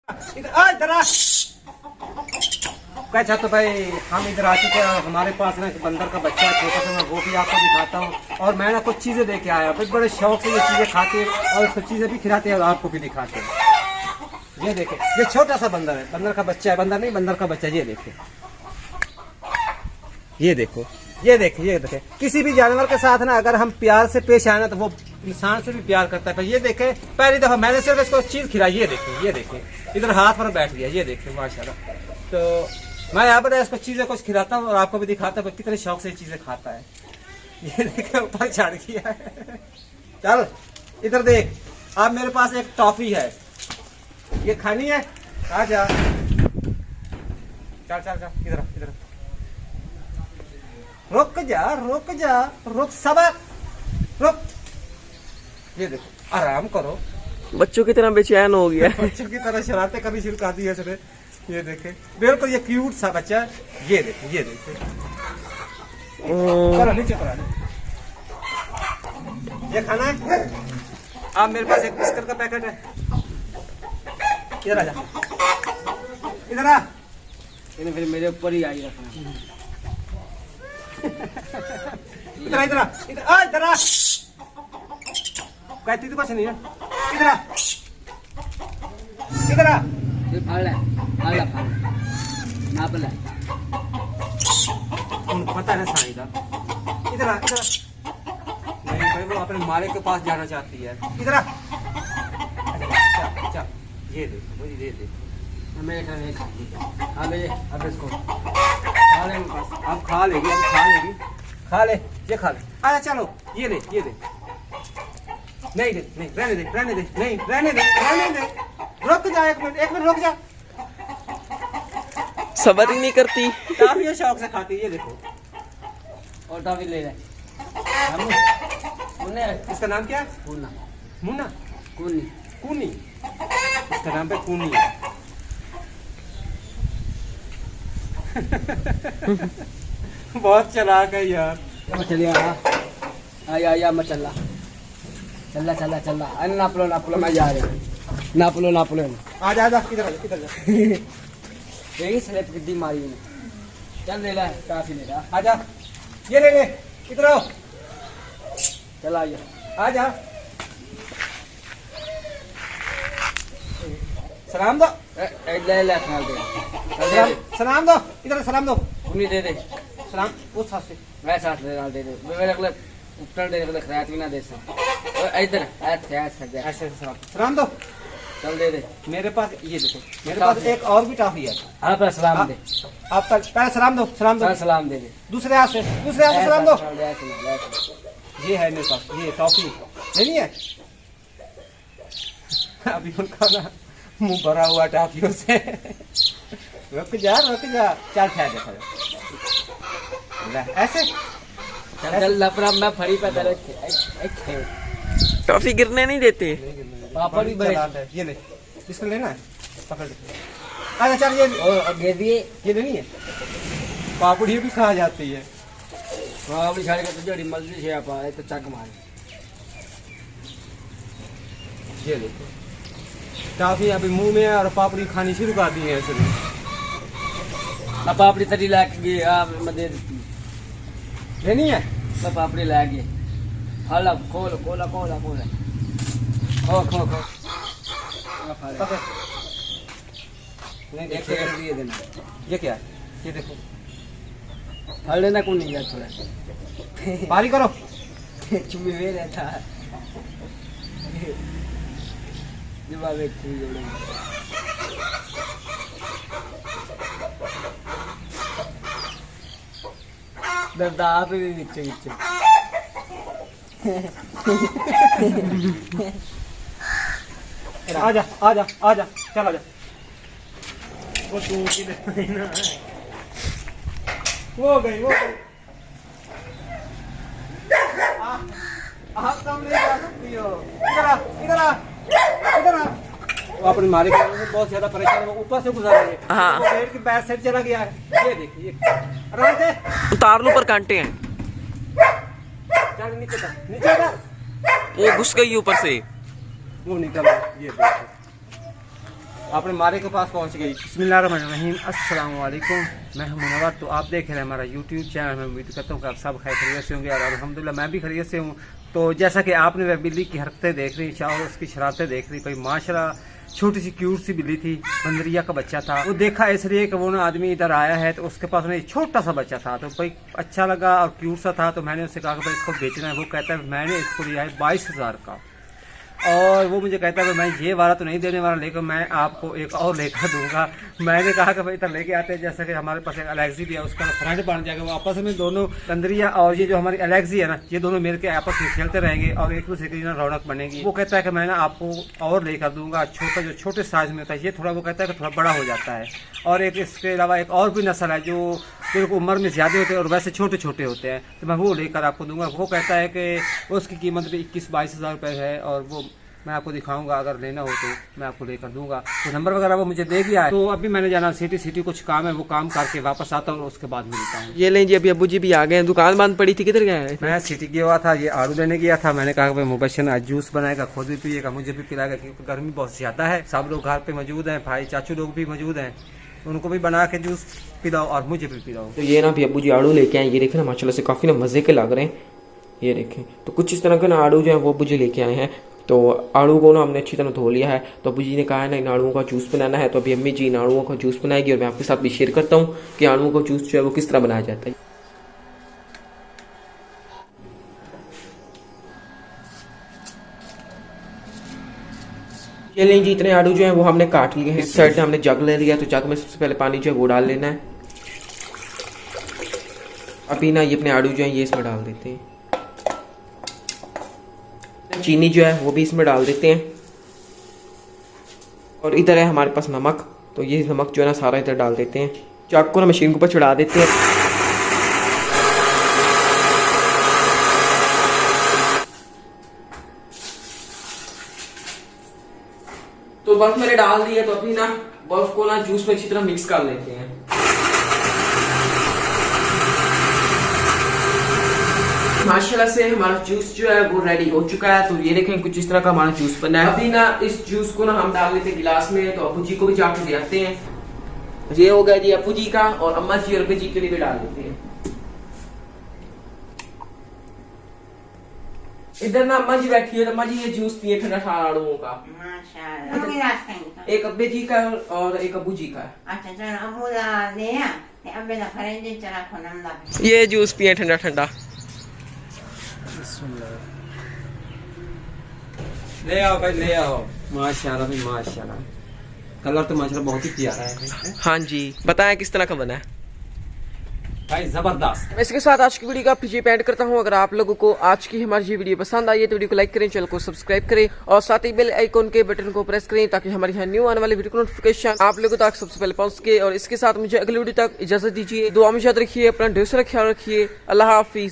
इधर आ। कैसा तो भाई हम इधर आ चुके हैं। हमारे पास ना बंदर का बच्चा है छोटा सा, मैं वो भी आपको दिखाता हूँ। और मैं ना कुछ चीजें देके आया, बस बड़े शौक से ये चीजें खाते हैं और कुछ चीजें भी खिलाते हैं और आपको भी दिखाते हैं। ये देखे, ये छोटा सा बंदर है, बंदर का बच्चा है, बंदर नहीं बंदर का बच्चा। ये देखे, ये देखो, ये देखे, ये देखे। किसी भी जानवर के साथ ना अगर हम प्यार से पेश आए ना तो वो इंसान से भी प्यार करता है। पर ये देखे, पहली दफा मैंने सिर्फ इसको चीज खिलाई। ये देखे, ये देखे, इधर हाथ पर बैठ गया। ये देखे माशाल्लाह। तो मैं यहाँ पर इसको चीजें कुछ खिलाता हूँ और आपको भी दिखाता हूँ कितने शौक से चीजें खाता है। ये देखे, ऊपर चढ़ गया है। चल इधर देख, अब मेरे पास एक टॉफी है, ये खानी है। आ जा, चल चल चल, इधर इधर। रुक जा, रुक जा, रुक, सबक रुक। ये देखो, आराम करो। बच्चों की तरह बेचैन हो गया। बच्चों की तरह शरारतें कभी शुरू कर दी है इसने। ये देखे, बिल्कुल ये क्यूट सा बच्चा है। ये देखे, ये देखे। चलो नीचे पर आ। ये खाना है। अब मेरे पास एक बिस्किट का पैकेट है। इधर आ जा, इधर आ। इन्हें फिर मेरे ऊपर ही आई रखना। इधर इधर इधर आ, इधर आ। कहती तो कुछ नहीं है। इधर आ, इधर आ। फिर फाड़ ले, फाड़ ले, फाड़ ले, नाप ले। उनको पता है ना साई का। इधर आ, इधर आ। नहीं भाई, वो अपने मालिक के पास जाना चाहती है। इधर आ। चल, ये देख, मुझे ये देख। मैं एक नहीं खाती। खा ले, अब इसको खा ले। अब खा लेगी, अब खा लेगी। खा ले, ये खा ले। आजा चलो, ये दे, ये दे। नहीं दे, नहीं, रहने दे, रहने दे, नहीं, रहने दे, रहने दे। रुक जा, एक मिनट रुक जा। सबर ही नहीं करती। काफी शौक से खाती है। ये देखो, और टॉफी ले ले। इसका नाम क्या है? मुन्ना, मुन्ना, कुनी, कूनी। इसका नाम पे कूनी है। बहुत चालाक है यार। चलिए आया मैं चल चल। अरे नाप लो, मैं जा रहा हूँ। नाप लो। आ जा, इधर जा। यही स्लेप गिद्दी मारी ने। चल ले ले, काफी ले ले। आ जा, ये ले, इधर आओ। चल आइए, आ जा। सलाम दो। ले खाल दे। सलाम दो, इधर सलाम दो। कुनी दे दे। सलाम उस हाथ से। मैं साथ दे दे। मेरे अगले उपटर दे अगले खरात भी ना दे सक। इधर ऐसे सलाम दो। चल दे दे। मेरे पास ये देखो, मेरे पास एक और भी टॉफी है। आप सलाम दे। आप पहले सलाम दो, सलाम दो। सलाम दे दे। दूसरे हाथ से सलाम दो। दो। ये है मेरे पास, ये टॉफी नहीं है। अभी उनका ना मुंह भरा हुआ टॉफियों से। रुक जा, चल ठहर जा। ऐसे चल लपरा मैं फड़ी पे दे। टॉफी गिरने नहीं देते। पापड़ भी बड़े। ये ले, इसको लेना है, पकड़ ले। अच्छा चल, ये और दे दिए। ये लेनी है। पापड़ी भी खा जाती है। हाँ अपनी साड़ी का तो जोड़ी मर्जी से आप आए तो चक मारे। ये देखो, टॉफी अभी मुंह में है और पापड़ी खानी शुरू कर दी है इसने। अब पापड़ी तरी ला के गई, मैं दे देती। लेनी है? मैं पापड़ी ला गई। खोला खोल खोला खोला खोला खो खो खो। पकड़। नहीं, एक सेकंड दिए देना। ये क्या है? ये देखो, फल लेना कौन नहीं जाता थोड़ा। पारी करो। चुम्बी में रहता है। जवाब एक थी जोड़े। दर्द आप भी नीचे नीचे। आजा, चल आजा। वो तू ना, वो गई। आप कम नहीं जा सकती हो। इधर आ। वो अपने मालिक बहुत ज्यादा परेशान, वो ऊपर से गुजर रहे हैं। हाँ। वो पेड़ के बैक साइड चला गया है। ये देखिए, आराम से उतार लो, पर कांटे हैं। चल नीचे उतर। वो घुस गई ऊपर से। वो निकल, ये देखो। अपने मारे के पास पहुंच गई। बिस्मिल्लाहिर्रहमानिर्रहीम, अस्सलाम वालेकुम। मैं हूं मुनव्वर, तो आप देख रहे हैं हमारा यूट्यूब चैनल। मैं उम्मीद करता हूं कि आप सब खैरियत से होंगे और अल्हम्दुलिल्लाह मैं भी खैरियत से हूं। तो जैसा कि आपने वह बिल्ली की हरकतें देख रही और उसकी शरारतें देख रही, भाई माशाल्लाह छोटी सी क्यूट सी बिल्ली थी, बंदरिया का बच्चा था। वो देखा इसलिए कि वो ना आदमी इधर आया है तो उसके पास ना छोटा सा बच्चा था, तो भाई अच्छा लगा और क्यूट सा था। तो मैंने उससे कहा कि भाई इसको बेचना है। वो कहता है मैंने इसको लिया है 22,000 का, और वो मुझे कहता है मैं ये वाला तो नहीं देने वाला, लेकिन मैं आपको एक और लेकर दूंगा। मैंने कहा कि भाई इधर लेके आते हैं, जैसे कि हमारे पास एक अलेक्सी भी है, उसका फ्रेंड बन जाएगा। वो आपस में दोनों बंदरिया और ये जो हमारी अलेक्सी है ना, ये दोनों मिल के आपस में खेलते रहेंगे और एक दूसरे की रौनक बनेगी। वो कहता है कि मैं ना आपको और लेकर दूंगा, छोटा जो छोटे साइज में होता है, ये थोड़ा वो कहता है कि थोड़ा बड़ा हो जाता है। और एक इसके अलावा एक और भी नस्ल है जो बिल्कुल उम्र में ज्यादा होते हैं और वैसे छोटे छोटे होते हैं, तो मैं वो लेकर आपको दूंगा। वो कहता है कि उसकी कीमत भी 21-22 हज़ार रुपये है और वो मैं आपको दिखाऊंगा, अगर लेना हो तो मैं आपको लेकर दूंगा। तो नंबर वगैरह वो मुझे दे दिया है। तो अभी मैंने जाना सिटी कुछ काम है, वो काम करके वापस आता हूँ और उसके बाद मिलता हूँ। ये लें जी, अभी अबू जी भी आ गए हैं। दुकान बंद पड़ी थी, किधर गए हैं? मैं सिटी गया हुआ था, ये आड़ू लेने गया था। मैंने कहा भाई मुबशर आज जूस बनाएगा, खुद भी पिएगा, मुझे भी पिलाएगा, क्योंकि गर्मी बहुत ज्यादा है। सब लोग घर पे मौजूद हैं, भाई चाचू लोग भी मौजूद हैं, उनको भी बना के जूस पिलाओ और मुझे भी पिलाओ। तो ये ना भी अबू जी आड़ू लेके आए, ये देखें ना माशाल्लाह से काफी ना मजे के लग रहे हैं। ये देखें, तो कुछ इस तरह के ना आड़ू जो है वो अबू जी लेके आए हैं। तो आड़ू को ना हमने अच्छी तरह धो लिया है। तो अबू जी ने कहा है ना इन आड़ुओं का जूस बनाना है, तो अभी अम्मी जी इन आड़ुओं का जूस बनाएगी और मैं आपके साथ भी शेयर करता हूँ कि आड़ुओं का जूस जो है वो किस तरह बनाया जाता है। ये लें जी, इतने आड़ू जो है वो हमने काट लिए हैं। इस साइड से हमने जग ले लिया, तो जग में सबसे पहले पानी जो है वो डाल लेना है। अभी ना ये अपने आड़ू जो है ये इसमें डाल देते हैं। चीनी जो है वो भी इसमें डाल देते हैं। और इधर है हमारे पास नमक, तो ये नमक जो है ना सारा इधर डाल देते हैं। चाक को ना मशीन के ऊपर चढ़ा देते हैं। तो बर्फ मैंने डाल दिया, तो अभी ना बर्फ को ना जूस में अच्छी तरह मिक्स कर लेते हैं। माशाल्लाह से हमारा जूस जो है वो रेडी हो चुका है। तो ये देखें कुछ इस तरह का हमारा जूस बना है। अभी ना इस जूस को ना हम डाल लेते हैं गिलास में, तो अबू जी को भी जाके दे आते हैं। ये हो गया जी अबू जी का, और अम्मा जी और अब्बे जी के लिए भी डाल देते हैं। इधर ना अम्मा जी बैठी है, तो अम्मा जी ये जूस पिए ठंडा ठंडा आड़ुओं का। एक अब्बे जी का और एक अबू जी का। ये जूस पिए ठंडा ठंडा। ले आओ भाई, ले आओ। माशाल्लाह भाई माशाल्लाह, कलर तो माशाल्लाह बहुत ही प्यारा है। हाँ जी, बताएं किस तरह का बना है भाई, जबरदस्त। मैं इसके साथ आज की वीडियो का फिर एंड करता हूं। अगर आप लोगों को आज की हमारी ये वीडियो पसंद आई है तो वीडियो को लाइक करें, चैनल को सब्सक्राइब करें और साथ ही बेल आइकॉन के बटन को प्रेस करें, ताकि हमारी यहाँ न्यू आने वाली वीडियो का नोटिफिकेशन आप लोगों तक सबसे पहले पहुंच सके। और इसके साथ मुझे अगली वीडियो तक इजाजत दीजिए। दुआ में याद रखिए, अपना ढेर सारा ख्याल रखिए। अल्लाह हाफिज।